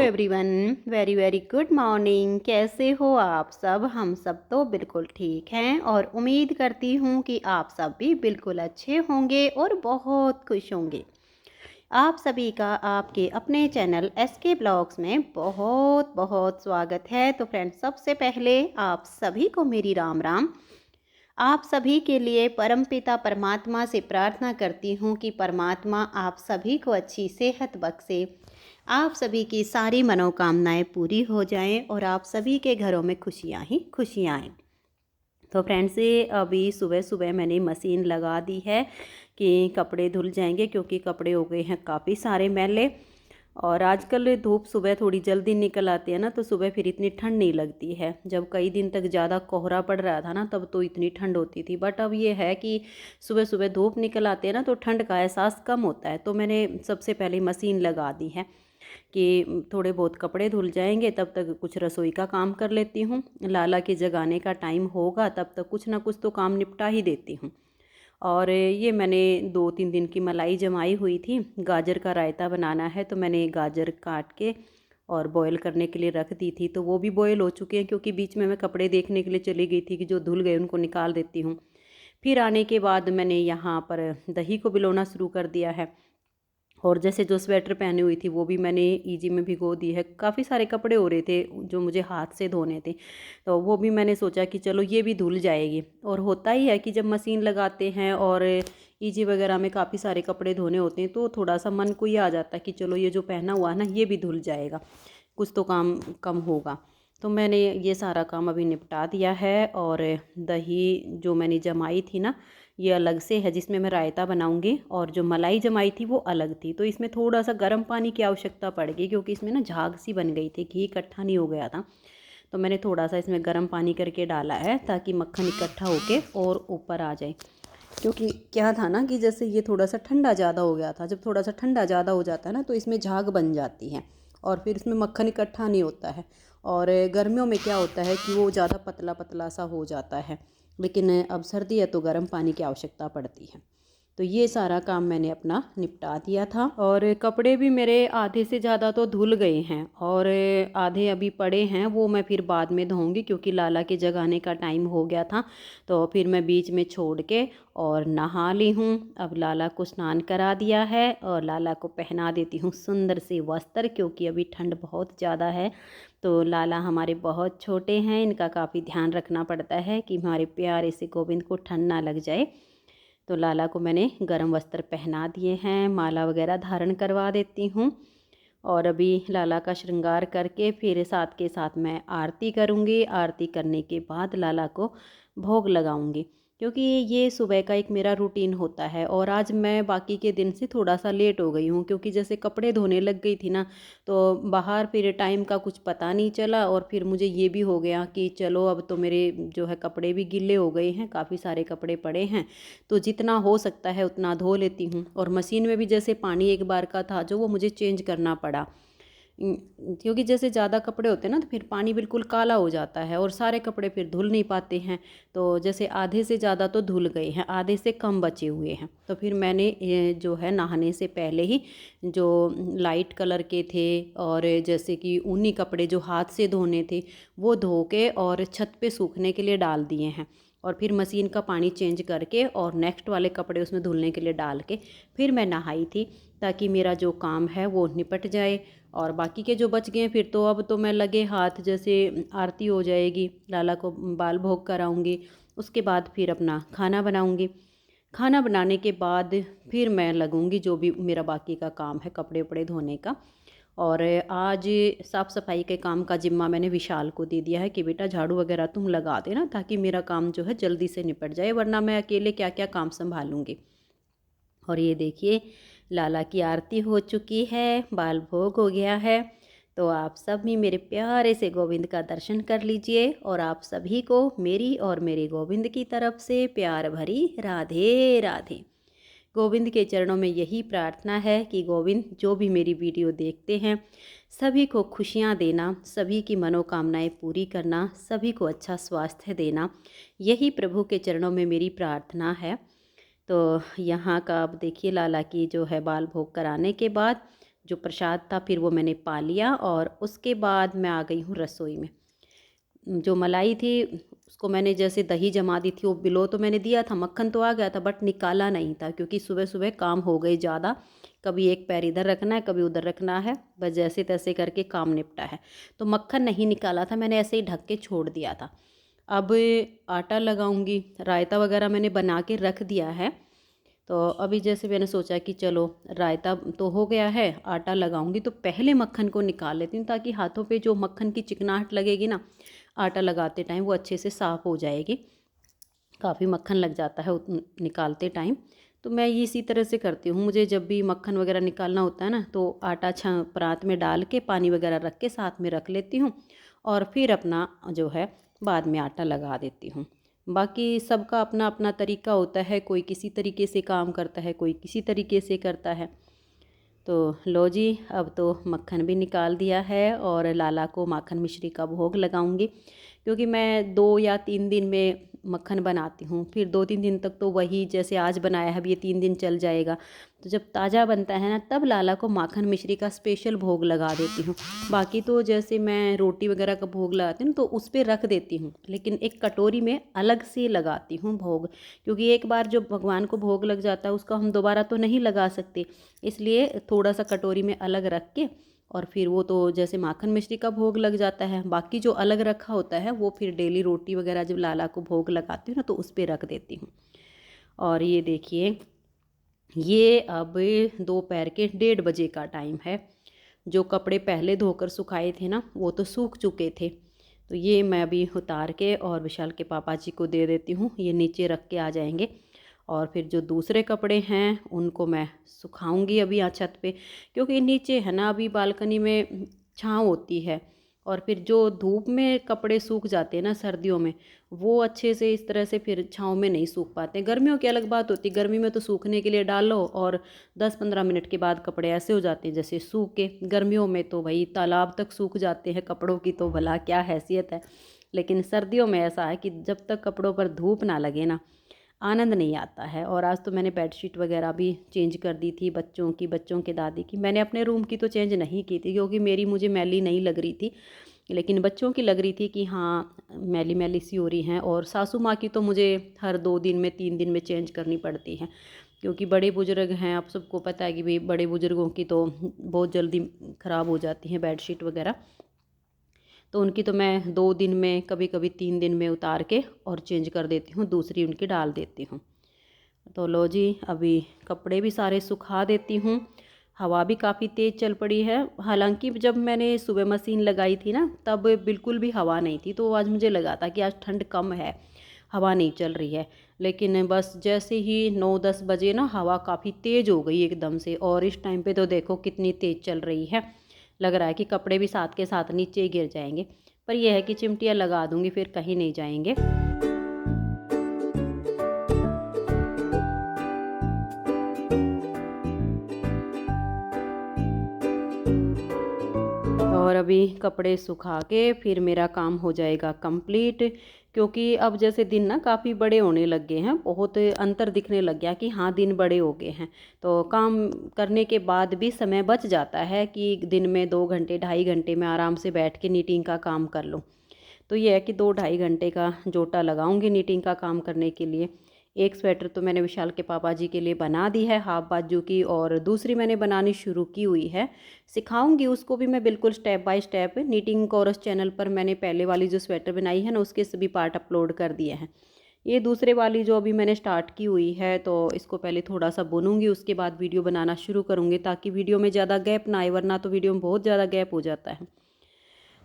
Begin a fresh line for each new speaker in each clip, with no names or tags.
Everyone, very very good morning. कैसे हो आप सब? हम सब तो बिल्कुल ठीक हैं और उम्मीद करती हूँ कि आप सब भी बिल्कुल अच्छे होंगे और बहुत खुश होंगे। आप सभी का आपके अपने चैनल एसके ब्लॉग्स में बहुत बहुत स्वागत है। तो फ्रेंड्स, सबसे पहले आप सभी को मेरी राम राम। आप सभी के लिए परमपिता परमात्मा से प्रार्थना करती हूँ कि परमात्मा आप सभी को अच्छी सेहत बख्शे, आप सभी की सारी मनोकामनाएं पूरी हो जाएं और आप सभी के घरों में खुशियां ही खुशियां आएं। तो फ्रेंड्स, ये अभी सुबह सुबह मैंने मशीन लगा दी है कि कपड़े धुल जाएंगे, क्योंकि कपड़े हो गए हैं काफ़ी सारे मैले। और आजकल धूप सुबह थोड़ी जल्दी निकल आती है ना, तो सुबह फिर इतनी ठंड नहीं लगती है। जब कई दिन तक ज़्यादा कोहरा पड़ रहा था ना, तब तो इतनी ठंड होती थी। बट अब ये है कि सुबह सुबह धूप निकल आती है ना, तो ठंड का एहसास कम होता है। तो मैंने सबसे पहले मशीन लगा दी है कि थोड़े बहुत कपड़े धुल जाएंगे, तब तक कुछ रसोई का काम कर लेती हूँ। लाला के जगाने का टाइम होगा तब तक कुछ ना कुछ तो काम निपटा ही देती हूँ। और ये मैंने 2-3 दिन की मलाई जमाई हुई थी। गाजर का रायता बनाना है, तो मैंने गाजर काट के और बॉयल करने के लिए रख दी थी। तो वो भी बॉयल हो चुके हैं, क्योंकि बीच में मैं कपड़े देखने के लिए चली गई थी कि जो धुल गए उनको निकाल देती हूँ। फिर आने के बाद मैंने यहाँ पर दही को भिगोना शुरू कर दिया है। और जैसे जो स्वेटर पहनी हुई थी वो भी मैंने ईजी में भिगो दी है। काफ़ी सारे कपड़े हो रहे थे जो मुझे हाथ से धोने थे, तो वो भी मैंने सोचा कि चलो ये भी धुल जाएगी। और होता ही है कि जब मशीन लगाते हैं और ईजी वगैरह में काफ़ी सारे कपड़े धोने होते हैं, तो थोड़ा सा मन को ही आ जाता है कि चलो ये जो पहना हुआ है ना, ये भी धुल जाएगा, कुछ तो काम कम होगा। तो मैंने ये सारा काम अभी निपटा दिया है। और दही जो मैंने जमाई थी ना, ये अलग से है जिसमें मैं रायता बनाऊंगी, और जो मलाई जमाई थी वो अलग थी। तो इसमें थोड़ा सा गर्म पानी की आवश्यकता पड़ेगी, क्योंकि इसमें ना झाग सी बन गई थी, घी इकट्ठा नहीं हो गया था। तो मैंने थोड़ा सा इसमें गर्म पानी करके डाला है, ताकि मक्खन इकट्ठा होके और ऊपर आ जाए। क्योंकि क्या था ना कि जैसे ये थोड़ा सा ठंडा ज़्यादा हो गया था। जब थोड़ा सा ठंडा ज़्यादा हो जाता है ना, तो इसमें झाग बन जाती है और फिर इसमें मक्खन इकट्ठा नहीं होता है। और गर्मियों में क्या होता है कि वो ज़्यादा पतला पतला सा हो जाता है। लेकिन अब सर्दी है तो गर्म पानी की आवश्यकता पड़ती है। तो ये सारा काम मैंने अपना निपटा दिया था। और कपड़े भी मेरे आधे से ज़्यादा तो धुल गए हैं, और आधे अभी पड़े हैं, वो मैं फिर बाद में धोऊंगी, क्योंकि लाला के जगाने का टाइम हो गया था। तो फिर मैं बीच में छोड़ के और नहा ली हूँ। अब लाला को स्नान करा दिया है और लाला को पहना देती हूँ सुंदर से वस्त्र, क्योंकि अभी ठंड बहुत ज़्यादा है। तो लाला हमारे बहुत छोटे हैं, इनका काफ़ी ध्यान रखना पड़ता है कि हमारे प्यारे से गोविंद को ठंड ना लग जाए। तो लाला को मैंने गर्म वस्त्र पहना दिए हैं, माला वगैरह धारण करवा देती हूँ। और अभी लाला का श्रृंगार करके फिर साथ के साथ मैं आरती करूँगी। आरती करने के बाद लाला को भोग लगाऊंगी, क्योंकि ये सुबह का एक मेरा रूटीन होता है। और आज मैं बाकी के दिन से थोड़ा सा लेट हो गई हूँ, क्योंकि जैसे कपड़े धोने लग गई थी ना, तो बाहर फिर टाइम का कुछ पता नहीं चला। और फिर मुझे ये भी हो गया कि चलो अब तो मेरे जो है कपड़े भी गीले हो गए हैं, काफ़ी सारे कपड़े पड़े हैं, तो जितना हो सकता है उतना धो लेती हूँ। और मशीन में भी जैसे पानी एक बार का था जो वो मुझे चेंज करना पड़ा, क्योंकि जैसे ज़्यादा कपड़े होते हैं ना, तो फिर पानी बिल्कुल काला हो जाता है और सारे कपड़े फिर धुल नहीं पाते हैं। तो जैसे आधे से ज़्यादा तो धुल गए हैं, आधे से कम बचे हुए हैं। तो फिर मैंने ये जो है नहाने से पहले ही जो लाइट कलर के थे और जैसे कि ऊनी कपड़े जो हाथ से धोने थे, वो धो के और छत पे सूखने के लिए डाल दिए हैं। और फिर मशीन का पानी चेंज करके और नेक्स्ट वाले कपड़े उसमें धुलने के लिए डाल के फिर मैं नहाई थी, ताकि मेरा जो काम है वो निपट जाए। और बाकी के जो बच गए हैं, फिर तो अब तो मैं लगे हाथ, जैसे आरती हो जाएगी, लाला को बाल भोग कराऊंगी, उसके बाद फिर अपना खाना बनाऊंगी। खाना बनाने के बाद फिर मैं लगूंगी जो भी मेरा बाकी का काम है कपड़े उपड़े धोने का। और आज साफ़ सफाई के काम का जिम्मा मैंने विशाल को दे दिया है कि बेटा झाड़ू वगैरह तुम लगा देना, ताकि मेरा काम जो है जल्दी से निपट जाए, वरना मैं अकेले क्या क्या काम संभालूंगी। और ये देखिए, लाला की आरती हो चुकी है, बाल भोग हो गया है। तो आप सब भी मेरे प्यारे से गोविंद का दर्शन कर लीजिए। और आप सभी को मेरी और मेरे गोविंद की तरफ से प्यार भरी राधे राधे। गोविंद के चरणों में यही प्रार्थना है कि गोविंद जो भी मेरी वीडियो देखते हैं, सभी को खुशियाँ देना, सभी की मनोकामनाएं पूरी करना, सभी को अच्छा स्वास्थ्य देना, यही प्रभु के चरणों में मेरी प्रार्थना है। तो यहाँ का अब देखिए, लाला की जो है बाल भोग कराने के बाद जो प्रसाद था फिर वो मैंने पा लिया और उसके बाद मैं आ गई हूँ रसोई में। जो मलाई थी उसको मैंने जैसे दही जमा दी थी, वो बिलो तो मैंने दिया था, मक्खन तो आ गया था बट निकाला नहीं था क्योंकि सुबह सुबह काम हो गई ज़्यादा। कभी एक पैर इधर रखना है, कभी उधर रखना है, बस जैसे तैसे करके काम निपटा है। तो मक्खन नहीं निकाला था, मैंने ऐसे ही ढक के छोड़ दिया था। अब आटा लगाऊंगी, रायता वगैरह मैंने बना के रख दिया है। तो अभी जैसे मैंने सोचा कि चलो रायता तो हो गया है, आटा लगाऊंगी तो पहले मक्खन को निकाल लेती हूँ ताकि हाथों पे जो मक्खन की चिकनाहट लगेगी ना आटा लगाते टाइम वो अच्छे से साफ़ हो जाएगी। काफ़ी मक्खन लग जाता है निकालते टाइम। तो मैं ये इसी तरह से करती हूँ, मुझे जब भी मक्खन वगैरह निकालना होता है ना तो आटा परात में डाल के पानी वगैरह रख के साथ में रख लेती हूँ और फिर अपना जो है बाद में आटा लगा देती हूँ। बाकी सबका अपना अपना तरीका होता है, कोई किसी तरीके से काम करता है, कोई किसी तरीके से करता है। तो लो जी, अब तो मक्खन भी निकाल दिया है और लाला को माखन मिश्री का भोग लगाऊंगी क्योंकि मैं 2 या 3 दिन में मक्खन बनाती हूँ, फिर 2-3 दिन तक तो वही जैसे आज बनाया है अब ये 3 दिन चल जाएगा। तो जब ताज़ा बनता है ना तब लाला को माखन मिश्री का स्पेशल भोग लगा देती हूँ। बाकी तो जैसे मैं रोटी वगैरह का भोग लगाती हूँ तो उस पर रख देती हूँ, लेकिन एक कटोरी में अलग से लगाती हूँ भोग, क्योंकि एक बार जो भगवान को भोग लग जाता है उसका हम दोबारा तो नहीं लगा सकते। इसलिए थोड़ा सा कटोरी में अलग रख के और फिर वो तो जैसे माखन मिश्री का भोग लग जाता है, बाकी जो अलग रखा होता है वो फिर डेली रोटी वगैरह जब लाला को भोग लगाती हूँ ना तो उस पर रख देती हूँ। और ये देखिए, ये अब दोपहर के 1:30 बजे का टाइम है। जो कपड़े पहले धोकर सुखाए थे ना वो तो सूख चुके थे, तो ये मैं अभी उतार के और विशाल के पापा जी को दे देती हूँ, ये नीचे रख के आ जाएंगे। और फिर जो दूसरे कपड़े हैं उनको मैं सुखाऊंगी अभी यहाँ छत पे, क्योंकि नीचे है ना अभी बालकनी में छाँव होती है। और फिर जो धूप में कपड़े सूख जाते हैं ना सर्दियों में, वो अच्छे से इस तरह से फिर छाँव में नहीं सूख पाते। गर्मियों की अलग बात होती है, गर्मी में तो सूखने के लिए डालो और 10-15 मिनट के बाद कपड़े ऐसे हो जाते हैं जैसे सूखे। गर्मियों में तो भाई तालाब तक सूख जाते हैं कपड़ों की, तो भला क्या हैसियत है। लेकिन सर्दियों में ऐसा है कि जब तक कपड़ों पर धूप ना लगे ना आनंद नहीं आता है। और आज तो मैंने बेडशीट वगैरह भी चेंज कर दी थी, बच्चों की, बच्चों के दादी की। मैंने अपने रूम की तो चेंज नहीं की थी क्योंकि मेरी मुझे मैली नहीं लग रही थी, लेकिन बच्चों की लग रही थी कि हाँ मैली मैली सी हो रही हैं। और सासू माँ की तो मुझे हर 2 दिन में 3 दिन में चेंज करनी पड़ती है, क्योंकि बड़े बुजुर्ग हैं। आप सबको पता है कि भाई बड़े बुजुर्गों की तो बहुत जल्दी ख़राब हो जाती हैं बेडशीट वगैरह, तो उनकी तो मैं 2 दिन में कभी कभी 3 दिन में उतार के और चेंज कर देती हूँ, दूसरी उनकी डाल देती हूँ। तो लो जी, अभी कपड़े भी सारे सुखा देती हूँ। हवा भी काफ़ी तेज़ चल पड़ी है, हालांकि जब मैंने सुबह मशीन लगाई थी ना तब बिल्कुल भी हवा नहीं थी, तो आज मुझे लगा था कि आज ठंड कम है, हवा नहीं चल रही है। लेकिन बस जैसे ही 9-10 बजे ना हवा काफ़ी तेज़ हो गई एकदम से, और इस टाइम पे तो देखो कितनी तेज़ चल रही है। लग रहा है कि कपड़े भी साथ के साथ नीचे ही गिर जाएंगे, पर यह है कि चिमटियाँ लगा दूंगी फिर कहीं नहीं जाएंगे। और अभी कपड़े सुखा के फिर मेरा काम हो जाएगा कंप्लीट, क्योंकि अब जैसे दिन ना काफ़ी बड़े होने लग गए हैं, बहुत अंतर दिखने लग गया कि हाँ दिन बड़े हो गए हैं। तो काम करने के बाद भी समय बच जाता है कि दिन में 2 घंटे 2.5 घंटे में आराम से बैठ के नीटिंग का काम कर लूँ। तो ये है कि 2-2.5 घंटे का जोटा लगाऊंगी नीटिंग का काम करने के लिए। एक स्वेटर तो मैंने विशाल के पापा जी के लिए बना दी है हाफ बाजू की, और दूसरी मैंने बनानी शुरू की हुई है, सिखाऊंगी उसको भी मैं बिल्कुल step by step. Knitting course channel पर मैंने पहले वाली जो स्वेटर बनाई है ना उसके सभी पार्ट अपलोड कर दिए हैं। ये दूसरे वाली जो अभी मैंने स्टार्ट की हुई है, तो इसको पहले थोड़ा सा बुनूंगी, उसके बाद वीडियो बनाना शुरू करूँगी ताकि वीडियो में ज़्यादा गैप ना आए, वरना तो वीडियो में बहुत ज़्यादा गैप हो जाता है।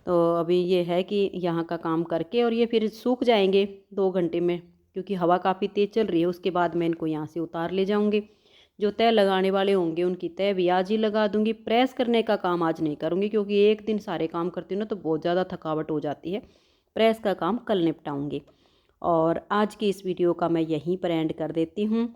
तो अभी ये है कि यहाँ का काम करके और ये फिर सूख जाएंगे 2 घंटे में, क्योंकि हवा काफ़ी तेज़ चल रही है। उसके बाद मैं इनको यहाँ से उतार ले जाऊँगी। जो तय लगाने वाले होंगे उनकी तय भी आज ही लगा दूँगी। प्रेस करने का काम आज नहीं करूँगी क्योंकि एक दिन सारे काम करती हूँ ना तो बहुत ज़्यादा थकावट हो जाती है। प्रेस का काम कल निपटाऊँगी। और आज की इस वीडियो का मैं यहीं पर एंड कर देती हूँ।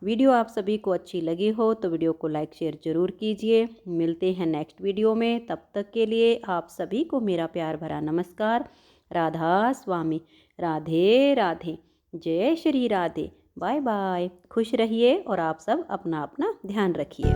वीडियो आप सभी को अच्छी लगी हो तो वीडियो को लाइक शेयर ज़रूर कीजिए। मिलते हैं नेक्स्ट वीडियो में, तब तक के लिए आप सभी को मेरा प्यार भरा नमस्कार। राधा स्वामी, राधे राधे, जय श्री राधे। बाय बाय, खुश रहिए और आप सब अपना अपना ध्यान रखिए।